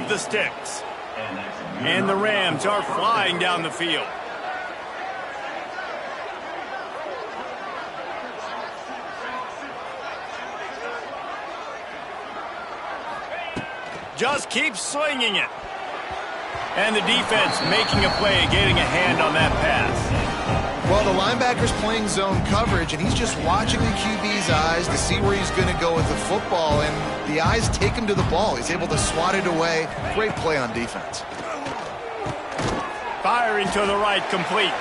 the sticks. And the Rams are flying down the field. Just keep slinging it. And the defense making a play, getting a hand on that pass. Well, the linebacker's playing zone coverage, and he's just watching the QB's eyes to see where he's going to go with the football, and the eyes take him to the ball. He's able to swat it away. Great play on defense. Firing to the right, complete.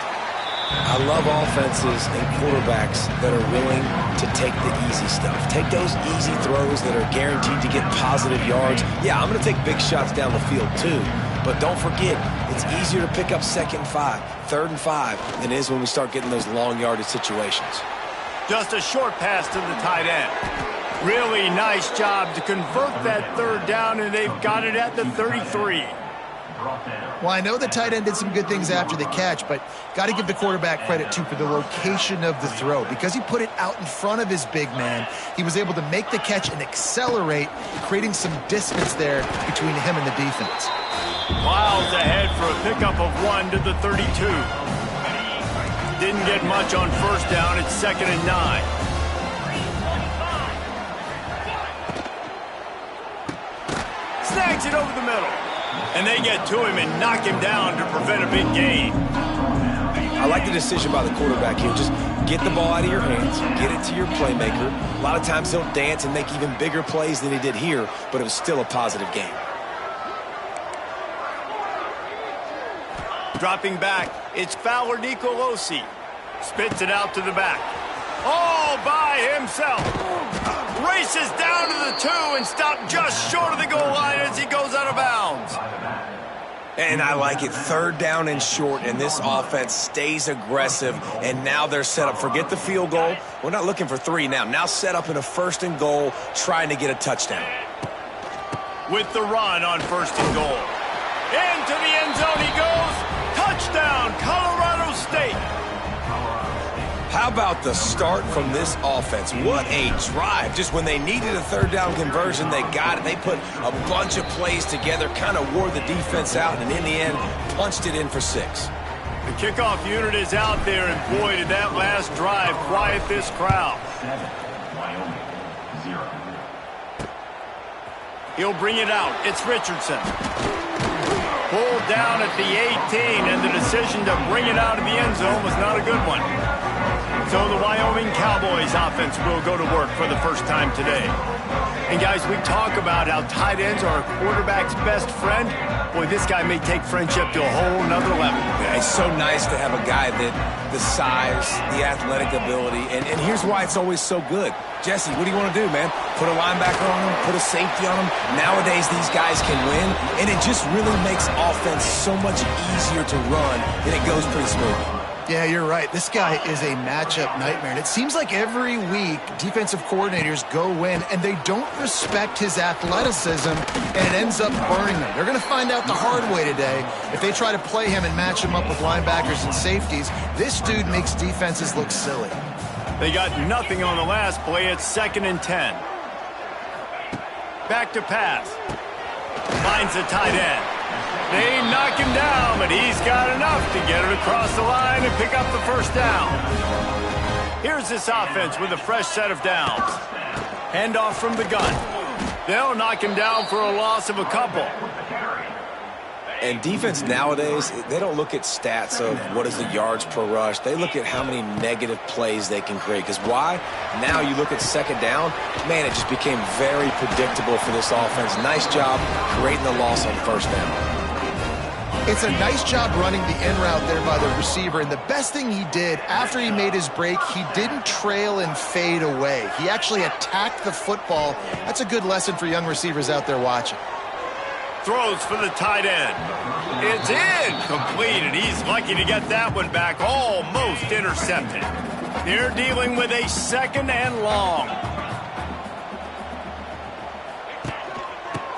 I love offenses and quarterbacks that are willing to take the easy stuff. Take those easy throws that are guaranteed to get positive yards. Yeah, I'm going to take big shots down the field too. But don't forget, it's easier to pick up 2nd and 5, 3rd and 5 than it is when we start getting those long yardage situations. Just a short pass to the tight end. Really nice job to convert that 3rd down, and they've got it at the 33. Well, I know the tight end did some good things after the catch, but got to give the quarterback credit, too, for the location of the throw. Because he put it out in front of his big man, he was able to make the catch and accelerate, creating some distance there between him and the defense. Miles ahead for a pickup of 1 to the 32. Didn't get much on 1st down. It's 2nd and 9. Snags it over the middle. And they get to him and knock him down to prevent a big gain. I like the decision by the quarterback here. Just get the ball out of your hands, get it to your playmaker. A lot of times he'll dance and make even bigger plays than he did here, but it was still a positive game. Dropping back, it's Fowler Nicolosi. Spits it out to the back. All by himself. Races down to the 2 and stopped just short of the goal line as he goes out of bounds. And I like it. 3rd down and short, and this offense stays aggressive, and now they're set up. Forget the field goal. We're not looking for 3 now. Now set up in a 1st and goal, trying to get a touchdown. With the run on 1st and goal. Into the end zone he goes. Touchdown, Colorado State. How about the start from this offense? What a drive. Just when they needed a 3rd down conversion, they got it. They put a bunch of plays together, kind of wore the defense out, and in the end, punched it in for 6. The kickoff unit is out there, and boy, did that last drive quiet this crowd. He'll bring it out. It's Richardson. Pulled down at the 18, and the decision to bring it out of the end zone was not a good one. So the Wyoming Cowboys offense will go to work for the first time today. And guys, we talk about how tight ends are a quarterback's best friend. Boy, this guy may take friendship to a whole nother level. Yeah, it's so nice to have a guy that the size, the athletic ability, and here's why it's always so good. Jesse, what do you want to do, man? Put a linebacker on him, put a safety on him. Nowadays, these guys can win, and it just really makes offense so much easier to run, and it goes pretty smooth. Yeah, you're right. This guy is a matchup nightmare. And it seems like every week defensive coordinators go in and they don't respect his athleticism, and it ends up burning them. They're going to find out the hard way today. If they try to play him and match him up with linebackers and safeties, this dude makes defenses look silly. They got nothing on the last play. It's 2nd and 10. Back to pass. Finds the tight end. They knock him down, but he's got enough to get it across the line and pick up the 1st down. Here's this offense with a fresh set of downs. Handoff from the gun. They'll knock him down for a loss of a couple. And defense nowadays, they don't look at stats of what is the yards per rush. They look at how many negative plays they can create. Because why? Now you look at 2nd down, man, it just became very predictable for this offense. Nice job creating the loss on 1st down. It's a nice job running the in route there by the receiver, and the best thing he did after he made his break, he didn't trail and fade away. He actually attacked the football. That's a good lesson for young receivers out there watching. Throws for the tight end. It's in, completed. He's lucky to get that one back, almost intercepted. They're dealing with a 2nd and long.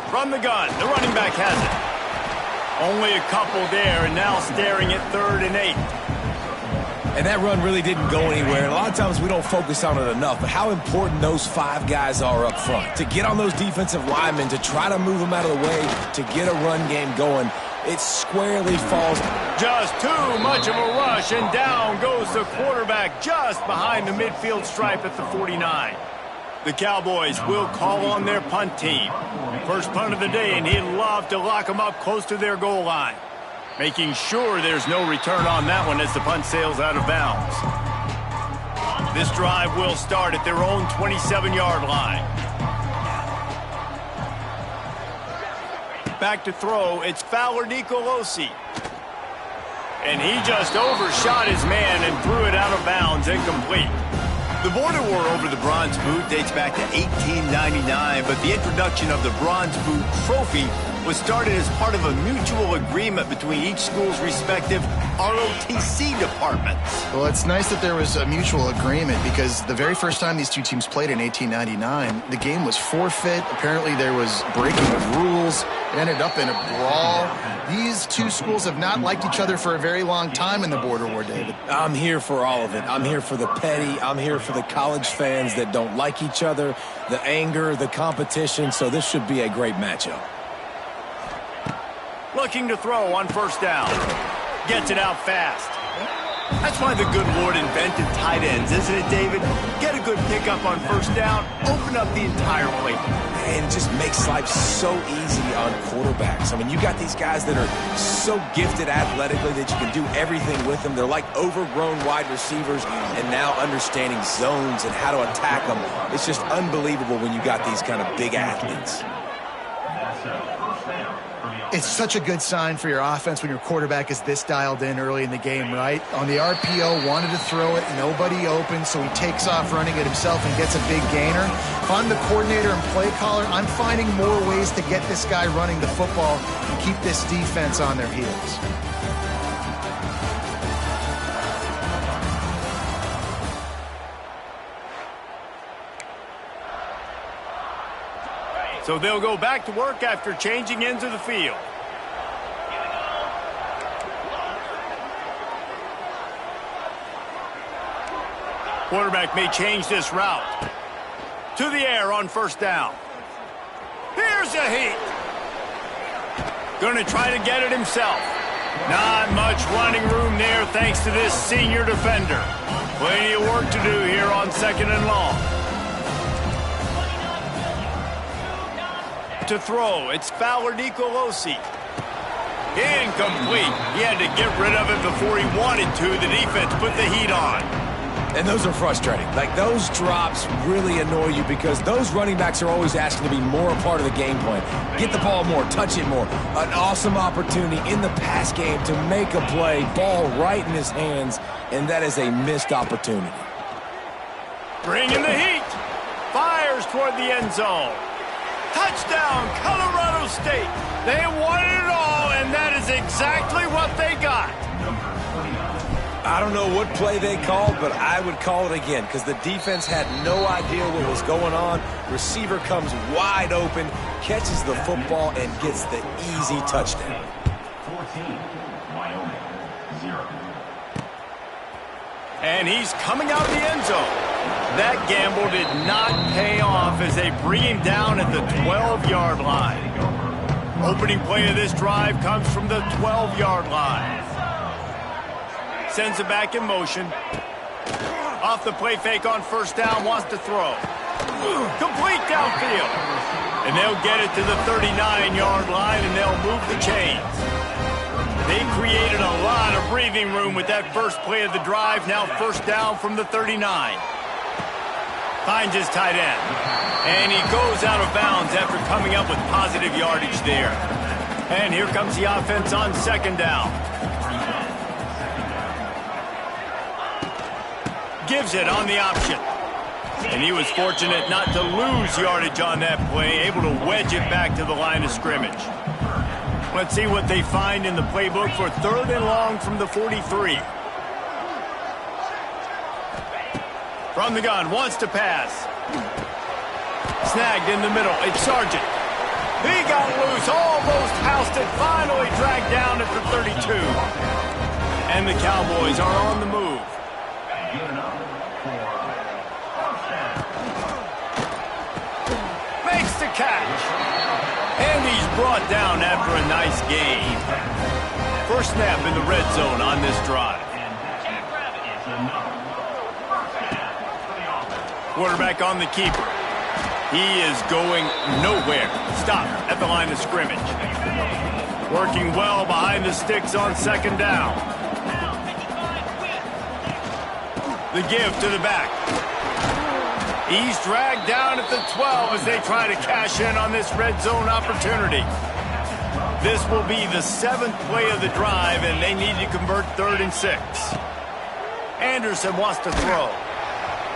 From the gun, the running back has it. Only a couple there, and now staring at 3rd and 8. And that run really didn't go anywhere. And a lot of times we don't focus on it enough, but how important those 5 guys are up front. To get on those defensive linemen, to try to move them out of the way, to get a run game going, it squarely falls. Just too much of a rush, and down goes the quarterback just behind the midfield stripe at the 49. The Cowboys will call on their punt team. First punt of the day, and he'd love to lock them up close to their goal line. Making sure there's no return on that one as the punt sails out of bounds. This drive will start at their own 27-yard line. Back to throw, it's Fowler Nicolosi. And he just overshot his man and threw it out of bounds, incomplete. The border war over the bronze boot dates back to 1899, but the introduction of the bronze boot trophy was started as part of a mutual agreement between each school's respective ROTC departments. Well, it's nice that there was a mutual agreement because the very first time these two teams played in 1899, the game was forfeit. Apparently there was breaking of rules. It ended up in a brawl. These two schools have not liked each other for a very long time in the border war, David. I'm here for all of it. I'm here for the petty. I'm here for the college fans that don't like each other, the anger, the competition. So this should be a great matchup. Looking to throw on first down. Gets it out fast. That's why the good Lord invented tight ends, isn't it, David? Get a good pickup on first down, open up the entire plate. And it just makes life so easy on quarterbacks. I mean, you got these guys that are so gifted athletically that you can do everything with them. They're like overgrown wide receivers, and now understanding zones and how to attack them. It's just unbelievable when you got these kind of big athletes. It's such a good sign for your offense when your quarterback is this dialed in early in the game, right? On the RPO, wanted to throw it, nobody open, so he takes off running it himself and gets a big gainer. If I'm the coordinator and play caller, I'm finding more ways to get this guy running the football and keep this defense on their heels. So they'll go back to work after changing ends of the field. Quarterback may change this route. To the air on first down. Here's a heat. Going to try to get it himself. Not much running room there thanks to this senior defender. Plenty of work to do here on second and long. To throw, it's Fowler Nicolosi. Incomplete. He had to get rid of it before he wanted to. The defense put the heat on. And those are frustrating. Like, those drops really annoy you because those running backs are always asking to be more a part of the game plan. Get the ball more, touch it more. An awesome opportunity in the pass game to make a play, ball right in his hands, and that is a missed opportunity. Bringing the heat. Fires toward the end zone. Touchdown, Colorado State. They wanted it all, and that is exactly what they got. I don't know what play they called, but I would call it again because the defense had no idea what was going on. Receiver comes wide open, catches the football, and gets the easy touchdown. 14, Wyoming, 0. And he's coming out of the end zone. That gamble did not pay off as they bring him down at the 12-yard line. Opening play of this drive comes from the 12-yard line. Sends it back in motion. Off the play fake on first down, wants to throw. Complete downfield. And they'll get it to the 39-yard line, and they'll move the chains. They created a lot of breathing room with that first play of the drive. Now first down from the 39. Finds his tight end. And he goes out of bounds after coming up with positive yardage there. And here comes the offense on second down. Gives it on the option. And he was fortunate not to lose yardage on that play, able to wedge it back to the line of scrimmage. Let's see what they find in the playbook for third and long from the 43. From the gun, wants to pass. Snagged in the middle, it's Sargent. He got loose, almost housed it, finally dragged down at the 32. And the Cowboys are on the move. Giving up for first down. Makes the catch. And he's brought down after a nice gain. First snap in the red zone on this drive. And it's another first down for the offense. Quarterback on the keeper. He is going nowhere. Stop at the line of scrimmage. Working well behind the sticks on second down. The give to the back. He's dragged down at the 12 as they try to cash in on this red zone opportunity. This will be the 7th play of the drive, and they need to convert 3rd and 6. Anderson wants to throw.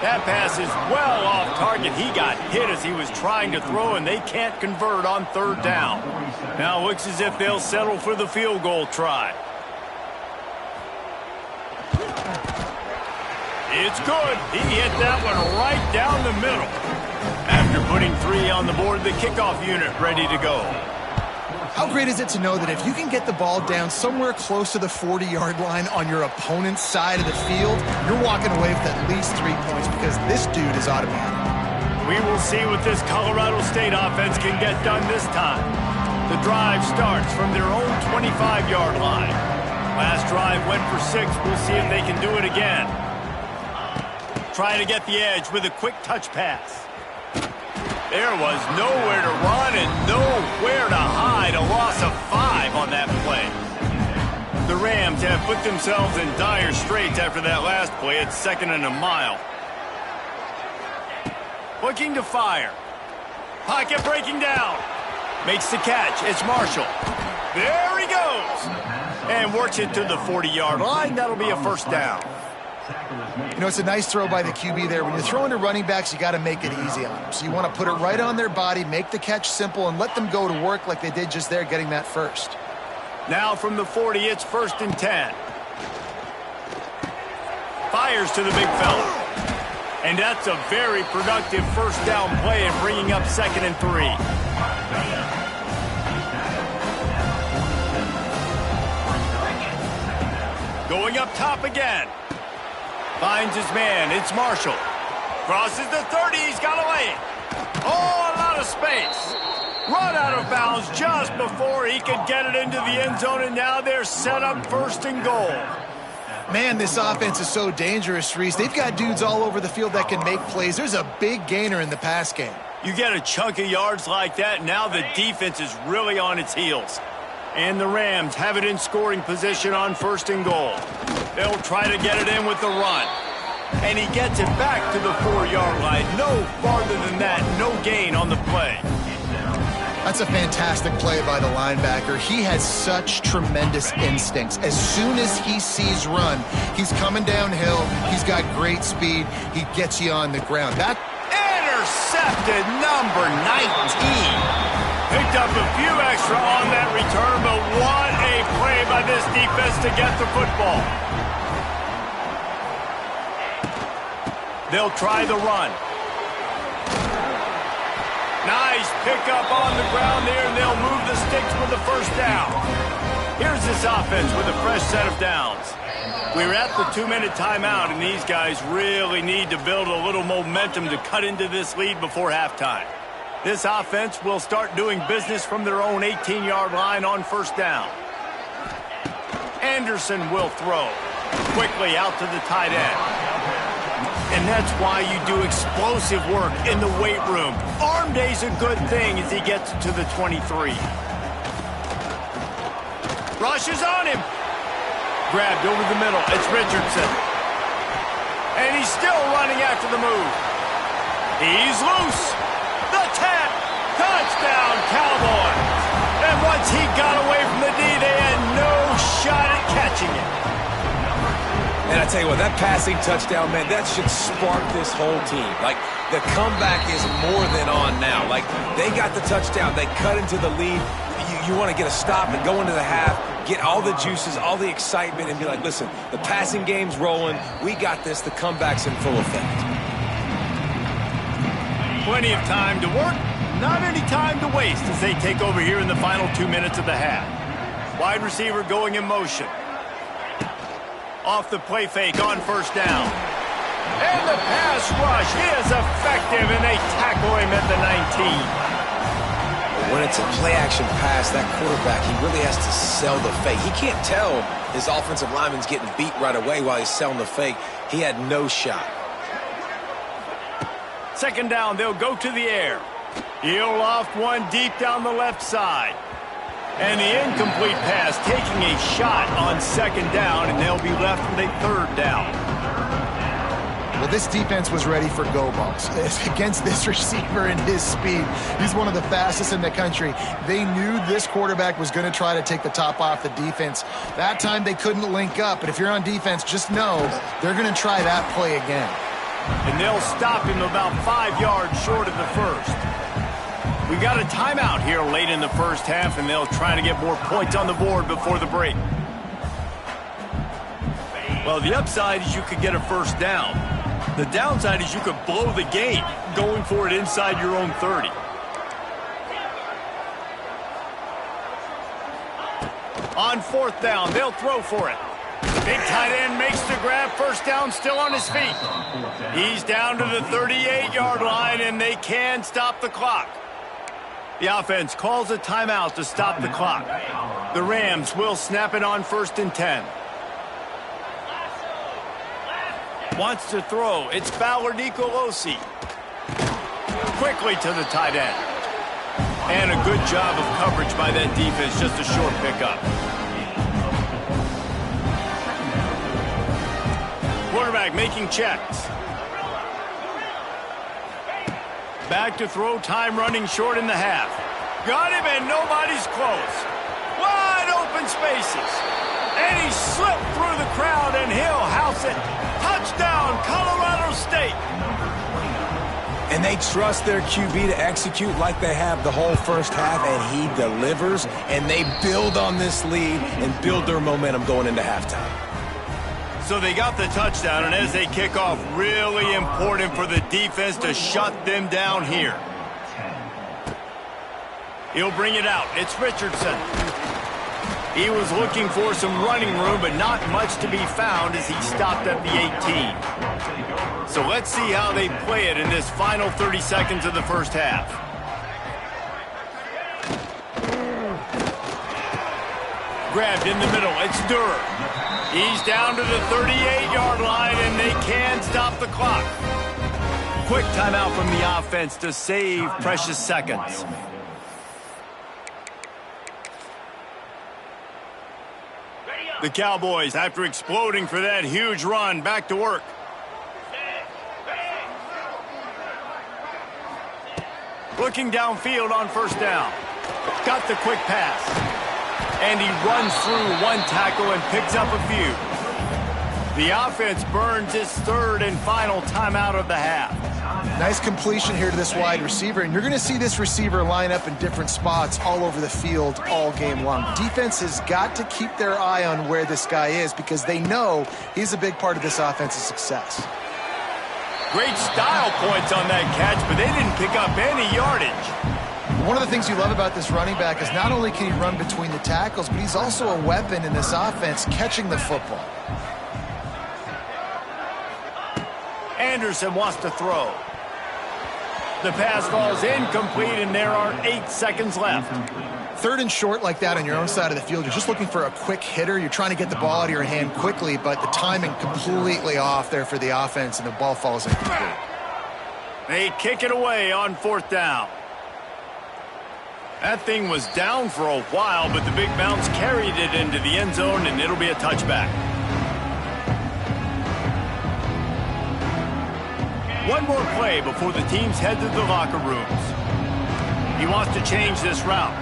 That pass is well off target. He got hit as he was trying to throw, and they can't convert on 3rd down. Now it looks as if they'll settle for the field goal try. It's good. He hit that one right down the middle. After putting 3 on the board, the kickoff unit ready to go. How great is it to know that if you can get the ball down somewhere close to the 40-yard line on your opponent's side of the field, you're walking away with at least 3 points because this dude is automatic. We will see what this Colorado State offense can get done this time. The drive starts from their own 25-yard line. Last drive went for 6. We'll see if they can do it again. Trying to get the edge with a quick touch pass. There was nowhere to run and nowhere to hide. A loss of 5 on that play. The Rams have put themselves in dire straits after that last play. It's 2nd and a mile. Looking to fire. Pocket breaking down. Makes the catch. It's Marshall. There he goes. And works it to the 40-yard line. That'll be a first down. You know, it's a nice throw by the QB there. When you're throwing to running backs, you got to make it easy on them. So you want to put it right on their body, make the catch simple, and let them go to work like they did just there, getting that first. Now from the 40, it's 1st and 10. Fires to the big fella. And that's a very productive first down play and bringing up 2nd and 3. Going up top again. Finds his man. It's Marshall. Crosses the 30. He's got away. Oh, a lot of space. Run out of bounds just before he could get it into the end zone, and now they're set up 1st and goal. Man, this offense is so dangerous, Reese. They've got dudes all over the field that can make plays. There's a big gainer in the pass game. You get a chunk of yards like that, now the defense is really on its heels. And the Rams have it in scoring position on 1st and goal. They'll try to get it in with the run. And he gets it back to the 4-yard line. No farther than that. No gain on the play. That's a fantastic play by the linebacker. He has such tremendous instincts. As soon as he sees run, he's coming downhill. He's got great speed. He gets you on the ground. That intercepted, number 19. Picked up a few extra on that return, but what a play by this defense to get the football. They'll try the run. Nice pickup on the ground there, and they'll move the sticks for the first down. Here's this offense with a fresh set of downs. We're at the 2-minute timeout, and these guys really need to build a little momentum to cut into this lead before halftime. This offense will start doing business from their own 18-yard line on 1st down. Anderson will throw. Quickly out to the tight end. And that's why you do explosive work in the weight room. Arm day's a good thing as he gets to the 23. Rushes on him. Grabbed over the middle. It's Richardson. And he's still running after the move. He's loose. The 10. Touchdown, Cowboys. And once he got away from the D, they had no shot at catching it. And I tell you what, that passing touchdown, man, that should spark this whole team. Like, the comeback is more than on now. Like, they got the touchdown. They cut into the lead. You want to get a stop and go into the half, get all the juices, all the excitement, and be like, listen, the passing game's rolling. We got this. The comeback's in full effect. Plenty of time to work, not any time to waste as they take over here in the final 2 minutes of the half. Wide receiver going in motion. Off the play fake on 1st down. And the pass rush is effective, and they tackle him at the 19. When it's a play-action pass, that quarterback, he really has to sell the fake. He can't tell his offensive lineman's getting beat right away while he's selling the fake. He had no shot. Second down, they'll go to the air. He'll loft one deep down the left side. And the incomplete pass taking a shot on second down, and they'll be left with a third down. Well, this defense was ready for go balls. Against this receiver and his speed, he's one of the fastest in the country. They knew this quarterback was going to try to take the top off the defense. That time they couldn't link up, but if you're on defense, just know they're going to try that play again. And they'll stop him about 5 yards short of the first. We got a timeout here late in the first half, and they'll try to get more points on the board before the break. Well, the upside is you could get a first down. The downside is you could blow the game going for it inside your own 30. On fourth down, they'll throw for it. Big tight end makes the grab. First down, still on his feet. He's down to the 38-yard line, and they can stop the clock. The offense calls a timeout to stop the clock. The Rams will snap it on 1st and 10. Wants to throw. It's Fowler Nicolosi. Quickly to the tight end. And a good job of coverage by that defense. Just a short pickup. Quarterback making checks. Back to throw, time running short in the half. Got him, and nobody's close. Wide open spaces. And he slipped through the crowd, and he'll house it. Touchdown, Colorado State. And they trust their QB to execute like they have the whole first half, and he delivers, and they build on this lead and build their momentum going into halftime. So they got the touchdown, and as they kick off, really important for the defense to shut them down here. He'll bring it out. It's Richardson. He was looking for some running room, but not much to be found as he stopped at the 18. So let's see how they play it in this final 30 seconds of the first half. Grabbed in the middle. It's Durr. He's down to the 38-yard line, and they can stop the clock. Quick timeout from the offense to save precious seconds. The Cowboys, after exploding for that huge run, back to work. Looking downfield on first down. Got the quick pass. And he runs through one tackle and picks up a few. The offense burns its third and final timeout of the half. Nice completion here to this wide receiver, and you're going to see this receiver line up in different spots all over the field all game long. Defense has got to keep their eye on where this guy is because they know he's a big part of this offense's success. Great style points on that catch, but they didn't pick up any yardage. One of the things you love about this running back is not only can he run between the tackles, but he's also a weapon in this offense catching the football. Anderson wants to throw. The pass falls incomplete, and there are 8 seconds left. Third and short like that on your own side of the field, you're just looking for a quick hitter. You're trying to get the ball out of your hand quickly, but the timing completely off there for the offense, and the ball falls incomplete. They kick it away on fourth down. That thing was down for a while, but the big bounce carried it into the end zone, and it'll be a touchback. One more play before the teams head to the locker rooms. He wants to change this route.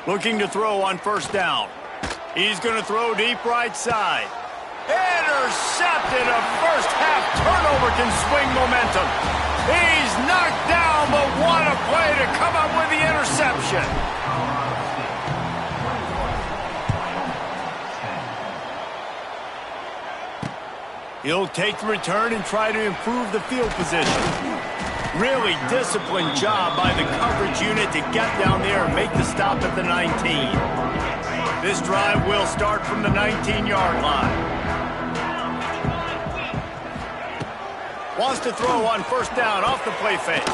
Looking to throw on first down. He's going to throw deep right side. Intercepted. A first half turnover can swing momentum. He's knocked down, but what a play to come up with the interception. He'll take the return and try to improve the field position. Really disciplined job by the coverage unit to get down there and make the stop at the 19. This drive will start from the 19-yard line. Wants to throw on first down off the play fake.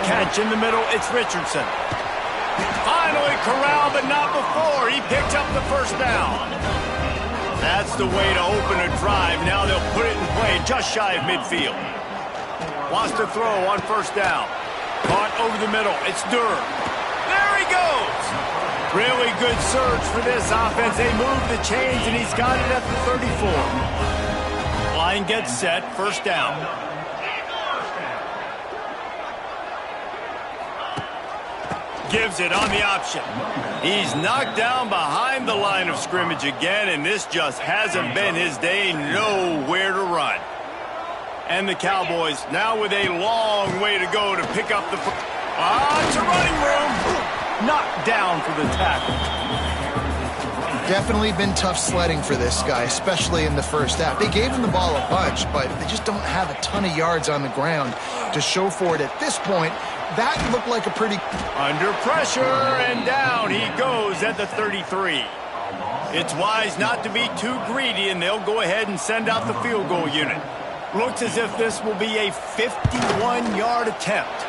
Catch in the middle, it's Richardson. Finally corralled, but not before. He picked up the first down. That's the way to open a drive. Now they'll put it in play just shy of midfield. Wants to throw on first down. Caught over the middle. It's Durr. There he goes. Really good surge for this offense. They move the chains, and he's got it at the 34. Line gets set. First down. Gives it on the option. He's knocked down behind the line of scrimmage again, and this just hasn't been his day. Nowhere to run. And the Cowboys now with a long way to go to pick up the... it's a running room. Knocked down for the tackle. Definitely been tough sledding for this guy, especially in the first half. They gave him the ball a bunch, but they just don't have a ton of yards on the ground to show for it at this point. That looked like a pretty... Under pressure, and down he goes at the 33. It's wise not to be too greedy, and they'll go ahead and send out the field goal unit. Looks as if this will be a 51-yard attempt.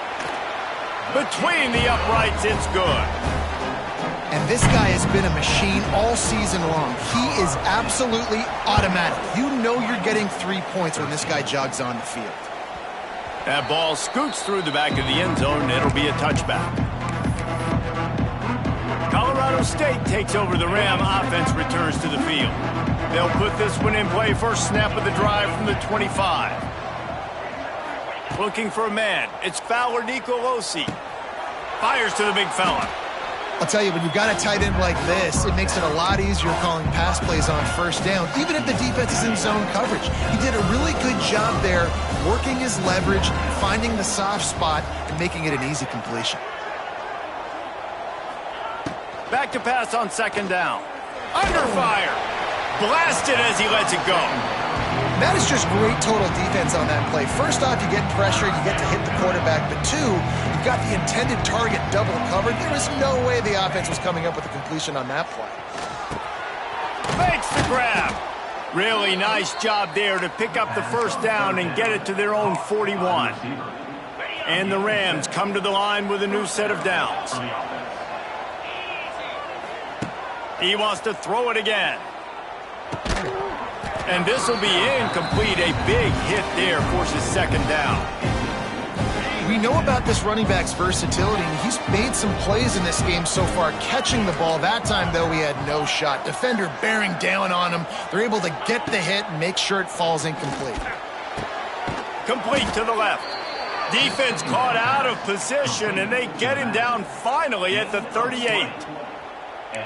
Between the uprights, it's good. And this guy has been a machine all season long. He is absolutely automatic. You know you're getting 3 points when this guy jogs on the field. That ball scoots through the back of the end zone, and it'll be a touchback. Colorado State takes over the Ram. Offense returns to the field. They'll put this one in play. First snap of the drive from the 25. Looking for a man. It's Fowler Nicolosi. Fires to the big fella. I'll tell you, when you've got a tight end like this, it makes it a lot easier calling pass plays on first down, even if the defense is in zone coverage. He did a really good job there, working his leverage, finding the soft spot, and making it an easy completion. Back to pass on second down. Under fire. Blasted as he lets it go. That is just great total defense on that play. First off, you get pressure, you get to hit the quarterback, but two, you've got the intended target double covered. There is no way the offense was coming up with a completion on that play. Makes the grab. Really nice job there to pick up the first down and get it to their own 41. And the Rams come to the line with a new set of downs. He wants to throw it again. And this will be incomplete. A big hit there forces second down. We know about this running back's versatility. He's made some plays in this game so far, catching the ball. That time, though, he had no shot. Defender bearing down on him. They're able to get the hit and make sure it falls incomplete. Complete to the left. Defense caught out of position, and they get him down finally at the 38.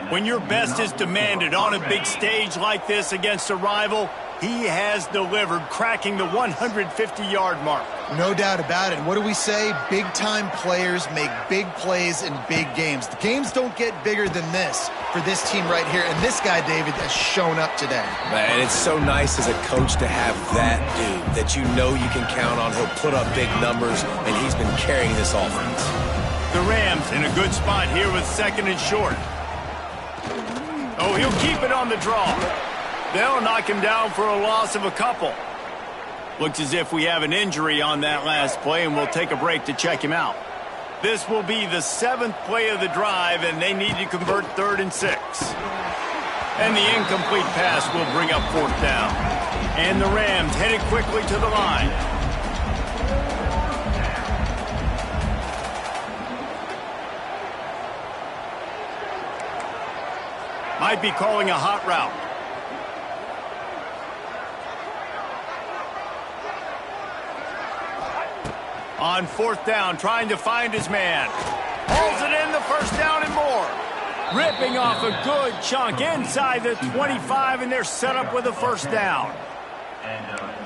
When your best is demanded on a big stage like this against a rival, he has delivered, cracking the 150-yard mark. No doubt about it. What do we say? Big-time players make big plays in big games. The games don't get bigger than this for this team right here, and this guy, David, has shown up today. Man, it's so nice as a coach to have that dude that you know you can count on. He'll put up big numbers, and he's been carrying this offense. The Rams in a good spot here with second and short. Oh, he'll keep it on the draw. They'll knock him down for a loss of a couple. Looks as if we have an injury on that last play, and we'll take a break to check him out. This will be the 7th play of the drive, and they need to convert 3rd and 6. And the incomplete pass will bring up 4th down. And the Rams headed quickly to the line. Might be calling a hot route. On 4th down, trying to find his man. Hauls it in, the first down and more. Ripping off a good chunk inside the 25, and they're set up with a first down.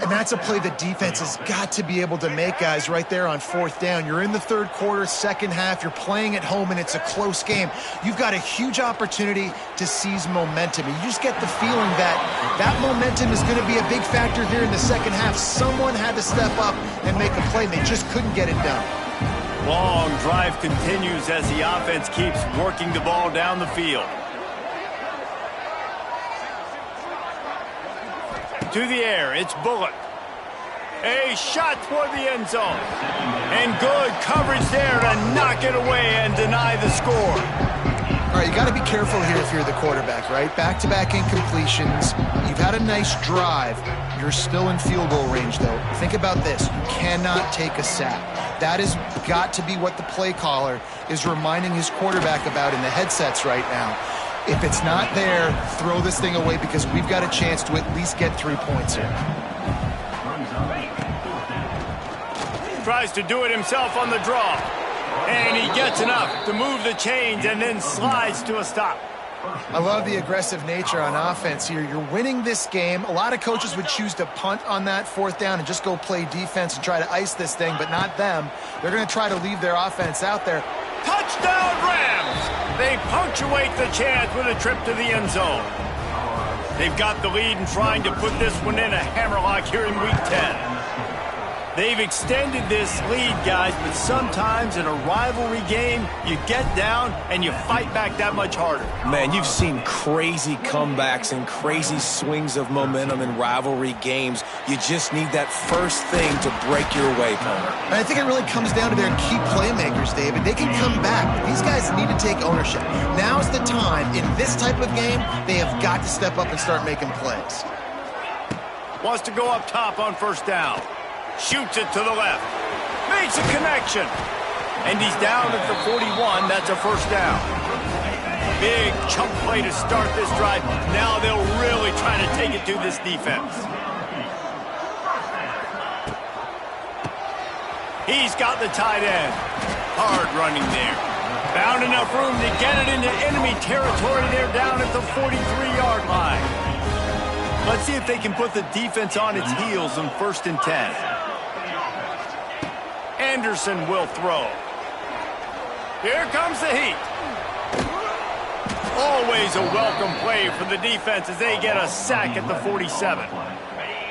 And that's a play the defense has got to be able to make, guys, right there on fourth down. You're in the third quarter, second half. You're playing at home, and it's a close game. You've got a huge opportunity to seize momentum. And you just get the feeling that that momentum is going to be a big factor here in the second half. Someone had to step up and make a play, and they just couldn't get it done. Long drive continues as the offense keeps working the ball down the field. To the air, it's Bullock. A shot toward the end zone. And good coverage there to knock it away and deny the score. All right, you got to be careful here if you're the quarterback, right? Back-to-back incompletions. You've had a nice drive. You're still in field goal range, though. Think about this. You cannot take a sack. That has got to be what the play caller is reminding his quarterback about in the headsets right now. If it's not there, throw this thing away because we've got a chance to at least get 3 points here. Tries to do it himself on the draw. And he gets enough to move the chains and then slides to a stop. I love the aggressive nature on offense here. You're winning this game. A lot of coaches would choose to punt on that fourth down and just go play defense and try to ice this thing, but not them. They're going to try to leave their offense out there. Touchdown Rams! They punctuate the chance with a trip to the end zone. They've got the lead and trying to put this one in a hammerlock here in Week 10. They've extended this lead, guys, but sometimes in a rivalry game, you get down and you fight back that much harder. Man, you've seen crazy comebacks and crazy swings of momentum in rivalry games. You just need that first thing to break your way, Palmer. And I think it really comes down to their key playmakers, David. They can come back, but these guys need to take ownership. Now's the time. In this type of game, they have got to step up and start making plays. Wants to go up top on first down. Shoots it to the left. Makes a connection. And he's down at the 41. That's a first down. Big chunk play to start this drive. Now they'll really try to take it to this defense. He's got the tight end. Hard running there. Found enough room to get it into enemy territory there down at the 43-yard line. Let's see if they can put the defense on its heels on 1st and 10. Anderson will throw. Here comes the heat. Always a welcome play for the defense as they get a sack at the 47.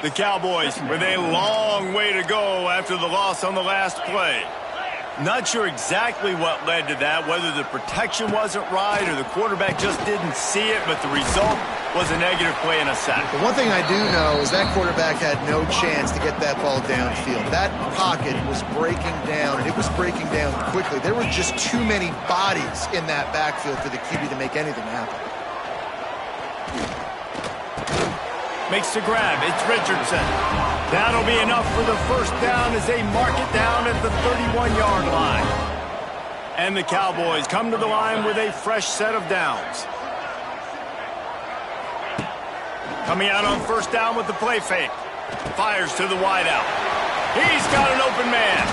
The Cowboys with a long way to go after the loss on the last play. Not sure exactly what led to that, whether the protection wasn't right or the quarterback just didn't see it, but the result was a negative play and a sack. The one thing I do know is that quarterback had no chance to get that ball downfield. That pocket was breaking down, and it was breaking down quickly. There were just too many bodies in that backfield for the QB to make anything happen. Makes the grab. It's Richardson. That'll be enough for the first down as they mark it down at the 31-yard line. And the Cowboys come to the line with a fresh set of downs. Coming out on first down with the play fake. Fires to the wideout. He's got an open man.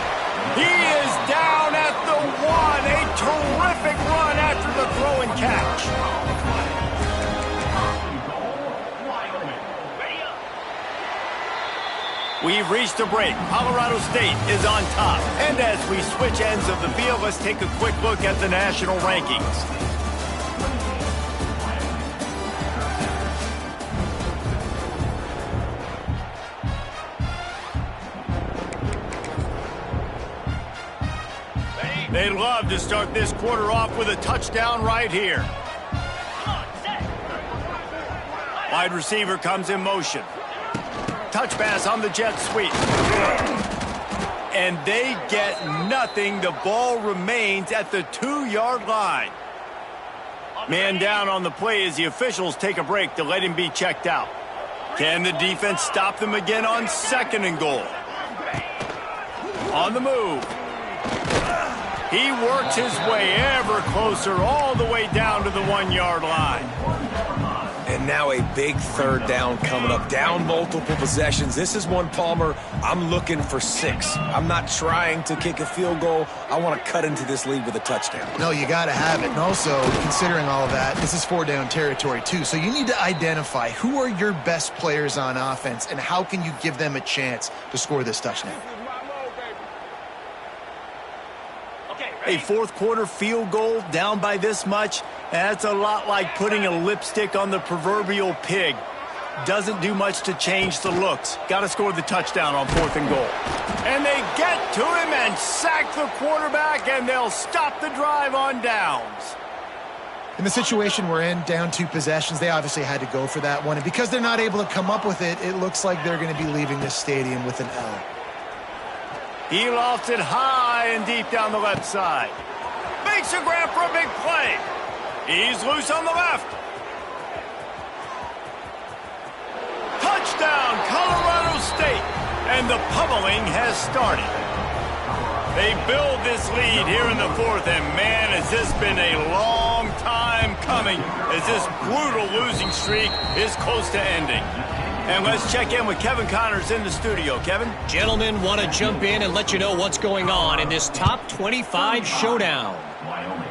He is down at the 1. A terrific run after the throw and catch. We've reached a break. Colorado State is on top. And as we switch ends of the field, let's take a quick look at the national rankings. They'd love to start this quarter off with a touchdown right here. Wide receiver comes in motion. Touch pass on the jet sweep. And they get nothing. The ball remains at the 2-yard line. Man down on the play as the officials take a break to let him be checked out. Can the defense stop them again on 2nd and goal? On the move. He works his way ever closer all the way down to the 1-yard line. And now a big third down coming up. Down multiple possessions. This is one, Palmer, I'm looking for 6. I'm not trying to kick a field goal. I want to cut into this lead with a touchdown. No, you got to have it. And also, considering all of that, this is 4-down territory too. So you need to identify who are your best players on offense and how can you give them a chance to score this touchdown. A fourth quarter field goal down by this much, that's a lot like putting a lipstick on the proverbial pig. Doesn't do much to change the looks. Got to score the touchdown on 4th and goal. And they get to him and sack the quarterback, and they'll stop the drive on downs. In the situation we're in, down 2 possessions, they obviously had to go for that one. And because they're not able to come up with it, it looks like they're going to be leaving this stadium with an L. He lofts it high and deep down the left side. Makes a grab for a big play. He's loose on the left. Touchdown, Colorado State. And the pummeling has started. They build this lead here in the 4th, and man, has this been a long time coming as this brutal losing streak is close to ending. And let's check in with Kevin Connors in the studio. Kevin? Gentlemen, want to jump in and let you know what's going on in this top 25 showdown.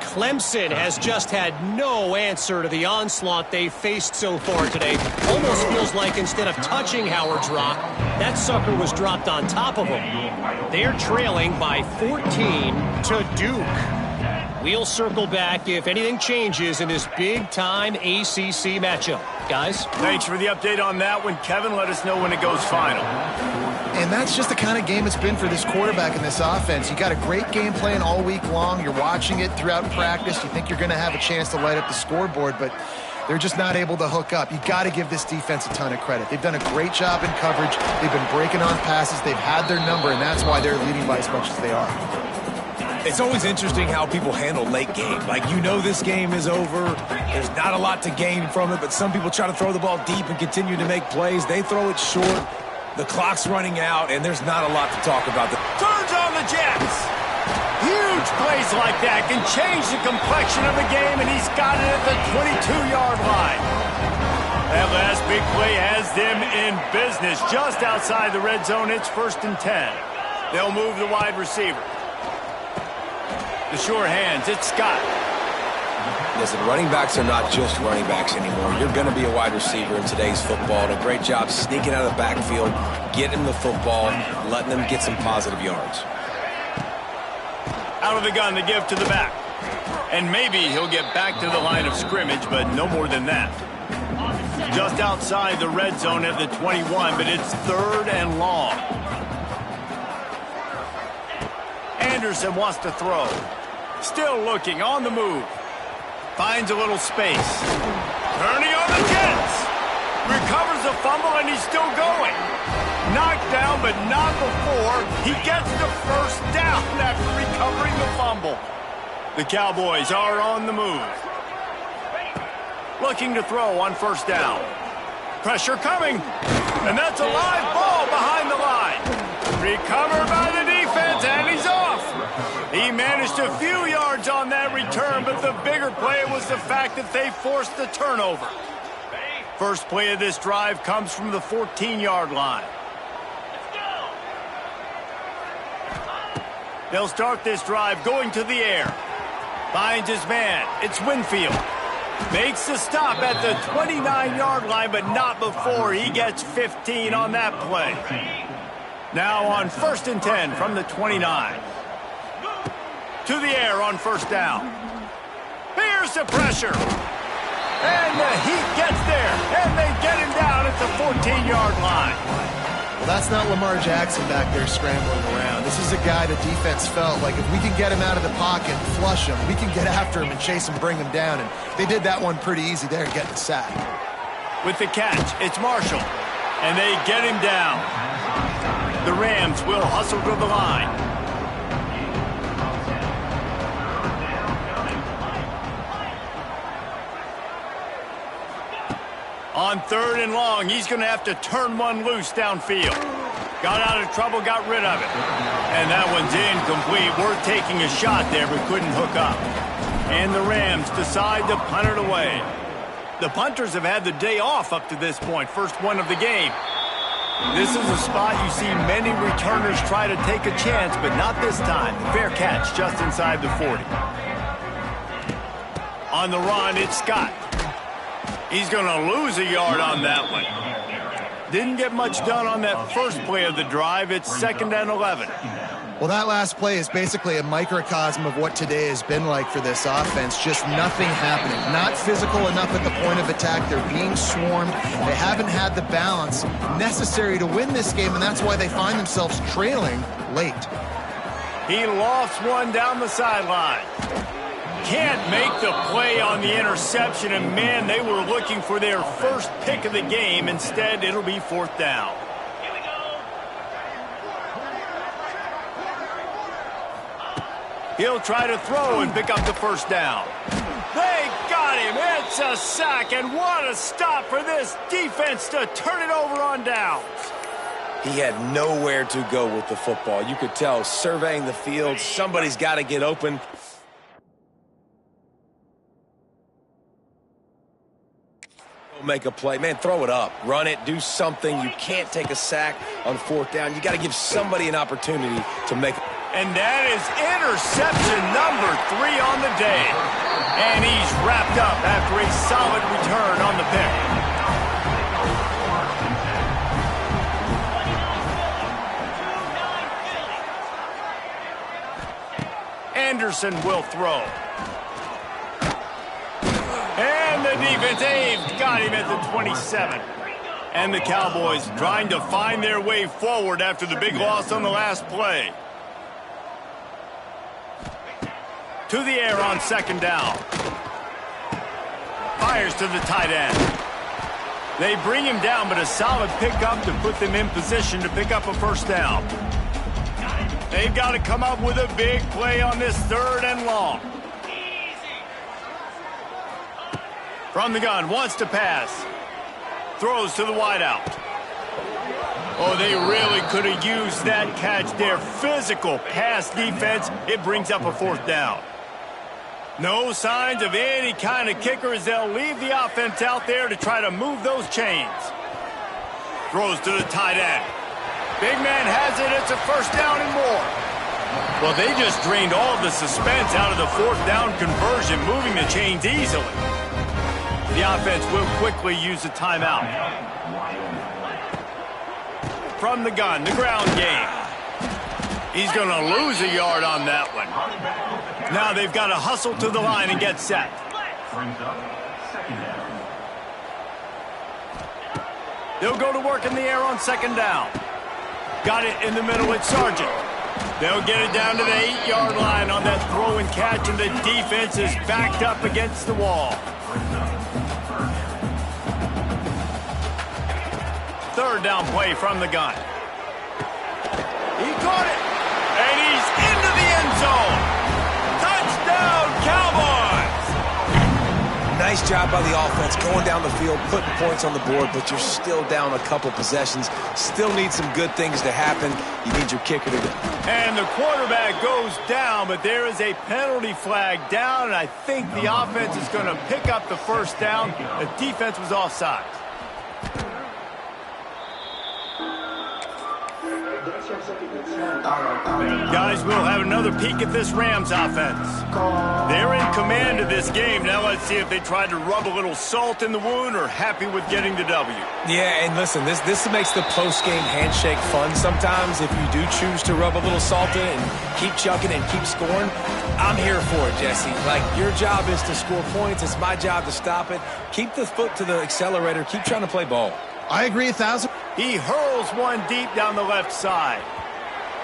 Clemson has just had no answer to the onslaught they faced so far today. Almost feels like instead of touching Howard's Rock, that sucker was dropped on top of him. They're trailing by 14 to Duke. We'll circle back if anything changes in this big-time ACC matchup. Guys? Thanks for the update on that one, Kevin. Let us know when it goes final. And that's just the kind of game it's been for this quarterback and this offense. You got a great game plan all week long. You're watching it throughout practice. You think you're going to have a chance to light up the scoreboard, but they're just not able to hook up. You got to give this defense a ton of credit. They've done a great job in coverage. They've been breaking on passes. They've had their number, and that's why they're leading by as much as they are. It's always interesting how people handle late game. Like, you know this game is over. There's not a lot to gain from it, but some people try to throw the ball deep and continue to make plays. They throw it short. The clock's running out, and there's not a lot to talk about. Turns on the Jets. Huge plays like that can change the complexion of the game, and he's got it at the 22-yard line. That last big play has them in business just outside the red zone. It's 1st and 10. They'll move the wide receiver. The sure hands, it's Scott. Listen, running backs are not just running backs anymore. You're going to be a wide receiver in today's football. And a great job sneaking out of the backfield, getting the football, letting them get some positive yards. Out of the gun, the give to the back. And maybe he'll get back to the line of scrimmage, but no more than that. Just outside the red zone at the 21, but it's 3rd and long. Anderson wants to throw. Still looking, on the move. Finds a little space. Turning on the Jets. Recovers the fumble, and he's still going. Knocked down, but not before he gets the 1st down after recovering the fumble. The Cowboys are on the move. Looking to throw on 1st down. Pressure coming. And that's a live ball behind the line. Recovered by the defense, and he's off. He managed a few yards on that return, but the bigger play was the fact that they forced the turnover. First play of this drive comes from the 14-yard line. They'll start this drive going to the air. Finds his man. It's Winfield. Makes the stop at the 29-yard line, but not before he gets 15 on that play. Now on 1st and 10 from the 29. To the air on 1st down. Here's the pressure. And the Heat gets there. And they get him down at the 14-yard line. Well, that's not Lamar Jackson back there scrambling around. This is a guy the defense felt like if we can get him out of the pocket and flush him, we can get after him and chase him, bring him down. And they did that one pretty easy there, getting the sack. With the catch, it's Marshall. And they get him down. The Rams will hustle to the line. On 3rd and long, he's going to have to turn one loose downfield. Got out of trouble, got rid of it. And that one's incomplete. Worth taking a shot there, but couldn't hook up. And the Rams decide to punt it away. The punters have had the day off up to this point, first one of the game. This is a spot you see many returners try to take a chance, but not this time. Fair catch just inside the 40. On the run, it's Scott. He's going to lose a yard on that one. Didn't get much done on that first play of the drive. It's 2nd and 11. Well, that last play is basically a microcosm of what today has been like for this offense. Just nothing happening. Not physical enough at the point of attack. They're being swarmed. They haven't had the balance necessary to win this game, and that's why they find themselves trailing late. He lost one down the sideline. Can't make the play on the interception, and man, they were looking for their first pick of the game. Instead, it'll be 4th down. He'll try to throw and pick up the first down. They got him. It's a sack, and what a stop for this defense to turn it over on downs. He had nowhere to go with the football. You could tell, surveying the field, somebody's got to get open. Make a play. Man, throw it up. Run it. Do something. You can't take a sack on 4th down. You got to give somebody an opportunity to make. And that is interception number 3 on the day. And he's wrapped up after a solid return on the pick. Anderson will throw. And the defense aimed, got him at the 27. And the Cowboys trying to find their way forward after the big loss on the last play. To the air on 2nd down. Fires to the tight end. They bring him down, but a solid pickup to put them in position to pick up a first down. They've got to come up with a big play on this 3rd and long. From the gun, wants to pass. Throws to the wideout. Oh, they really could have used that catch there. Physical pass defense. It brings up a 4th down. No signs of any kind of kicker as they'll leave the offense out there to try to move those chains. Throws to the tight end. Big man has it. It's a first down and more. Well, they just drained all of the suspense out of the 4th down conversion, moving the chains easily. The offense will quickly use a timeout. From the gun, the ground game. He's going to lose a yard on that one. Now they've got to hustle to the line and get set. They'll go to work in the air on 2nd down. Got it in the middle with Sargent. They'll get it down to the 8-yard line on that throw and catch, and the defense is backed up against the wall. 3rd down play from the gun. He caught it, and he's into the end zone. Touchdown, Cowboys! Nice job by the offense going down the field, putting points on the board, but you're still down a couple possessions. Still need some good things to happen. You need your kicker to go. And the quarterback goes down, but there is a penalty flag down, and I think the offense is going to pick up the first down. The defense was offside. Guys, we'll have another peek at this Rams offense. They're in command of this game. Now let's see if they try to rub a little salt in the wound or happy with getting the W. Yeah, and listen, this makes the post-game handshake fun sometimes. If you do choose to rub a little salt in it and keep chucking and keep scoring, I'm here for it, Jesse. Like, your job is to score points. It's my job to stop it. Keep the foot to the accelerator. Keep trying to play ball. I agree 1,000. He hurls one deep down the left side.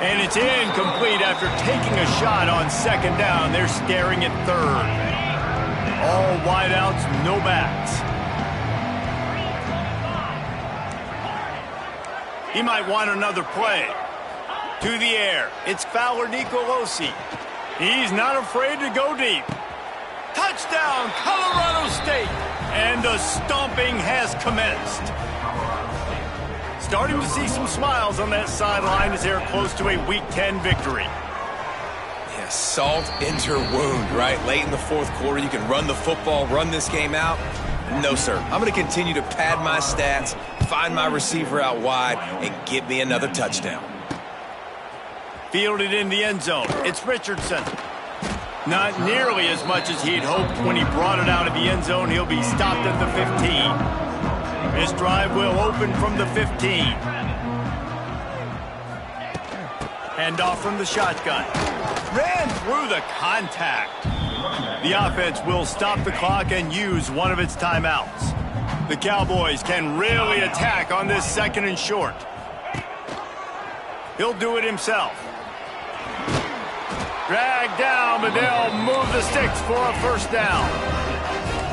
And it's incomplete after taking a shot on 2nd down. They're staring at 3rd. All wideouts, no backs. He might want another play. To the air. It's Fowler Nicolosi. He's not afraid to go deep. Touchdown, Colorado State. And the stomping has commenced. Starting to see some smiles on that sideline as they're close to a Week 10 victory. Yeah, salt into wound, right? Late in the 4th quarter, you can run the football, run this game out. No, sir. I'm going to continue to pad my stats, find my receiver out wide, and get me another touchdown. Fielded in the end zone. It's Richardson. Not nearly as much as he'd hoped when he brought it out of the end zone. He'll be stopped at the 15. This drive will open from the 15. Handoff from the shotgun. Ran through the contact. The offense will stop the clock and use one of its timeouts. The Cowboys can really attack on this 2nd and short. He'll do it himself. Drag down, but they'll move the sticks for a 1st down.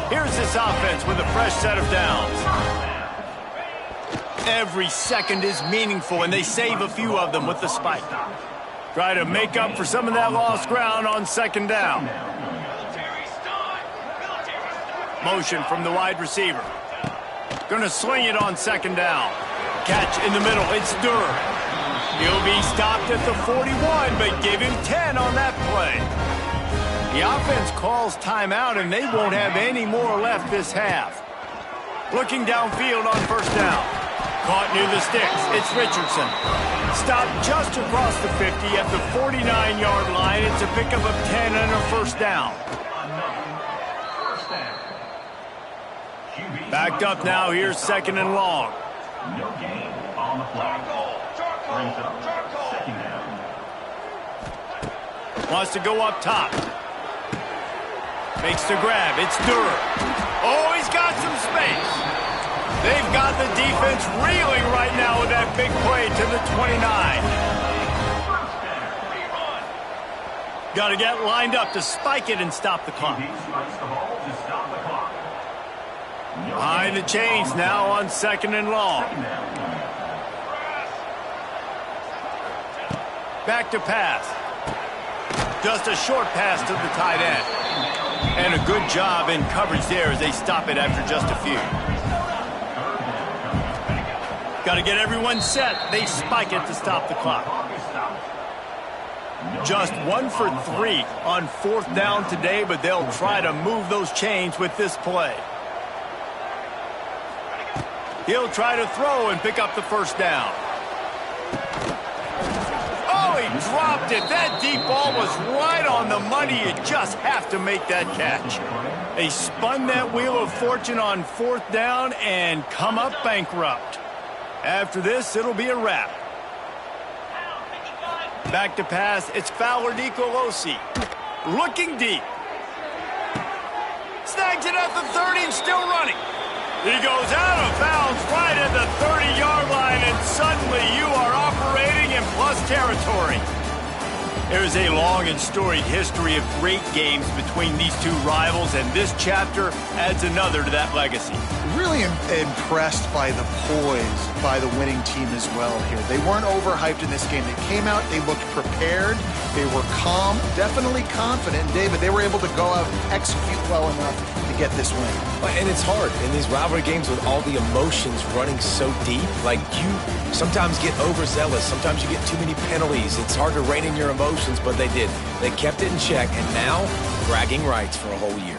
Here's this offense with a fresh set of downs. Every second is meaningful, and they save a few of them with the spike. Try to make up for some of that lost ground on 2nd down. Motion from the wide receiver. Gonna sling it on 2nd down. Catch in the middle. It's Durr. He'll be stopped at the 41, but give him 10 on that play. The offense calls timeout, and they won't have any more left this half. Looking downfield on 1st down. Caught near the sticks. It's Richardson. Stopped just across the 50 at the 49-yard line. It's a pickup of 10 and a 1st down. Backed up now. Here's 2nd and long. No gain on the flag. Brings up 2nd down. Wants to go up top. Makes the grab. It's Durr. Oh, he's got some space. They've got the defense reeling right now with that big play to the 29. Got to get lined up to spike it and stop the clock. He strikes the ball to stop the clock. Behind the chains now on 2nd and long. Back to pass. Just a short pass to the tight end. And a good job in coverage there as they stop it after just a few. Got to get everyone set. They spike it to stop the clock. Just 1 for 3 on 4th down today, but they'll try to move those chains with this play. He'll try to throw and pick up the 1st down. Oh, he dropped it. That deep ball was right on the money. You just have to make that catch. They spun that wheel of fortune on 4th down and come up bankrupt. After this, it'll be a wrap. Back to pass. It's Fowler Nicolosi. Looking deep. Snags it at the 30 and still running. He goes out of bounds right at the 30-yard line, and suddenly you are operating in plus territory. There's a long and storied history of great games between these two rivals, and this chapter adds another to that legacy. Really impressed by the poise by the winning team as well here. They weren't overhyped in this game. They came out, they looked prepared, they were calm, definitely confident. And David, they were able to go out and execute well enough to get this win. And it's hard in these rivalry games with all the emotions running so deep. Like, you sometimes get overzealous. Sometimes you get too many penalties. It's hard to rein in your emotions, but they did. They kept it in check, and now bragging rights for a whole year.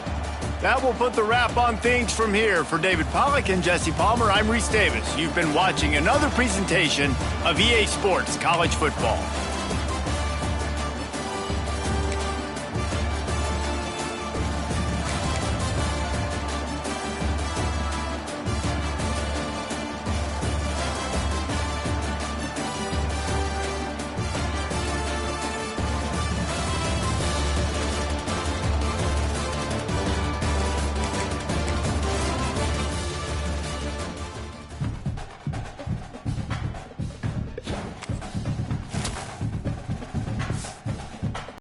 That will put the wrap on things from here. For David Pollack and Jesse Palmer, I'm Reese Davis. You've been watching another presentation of EA Sports College Football.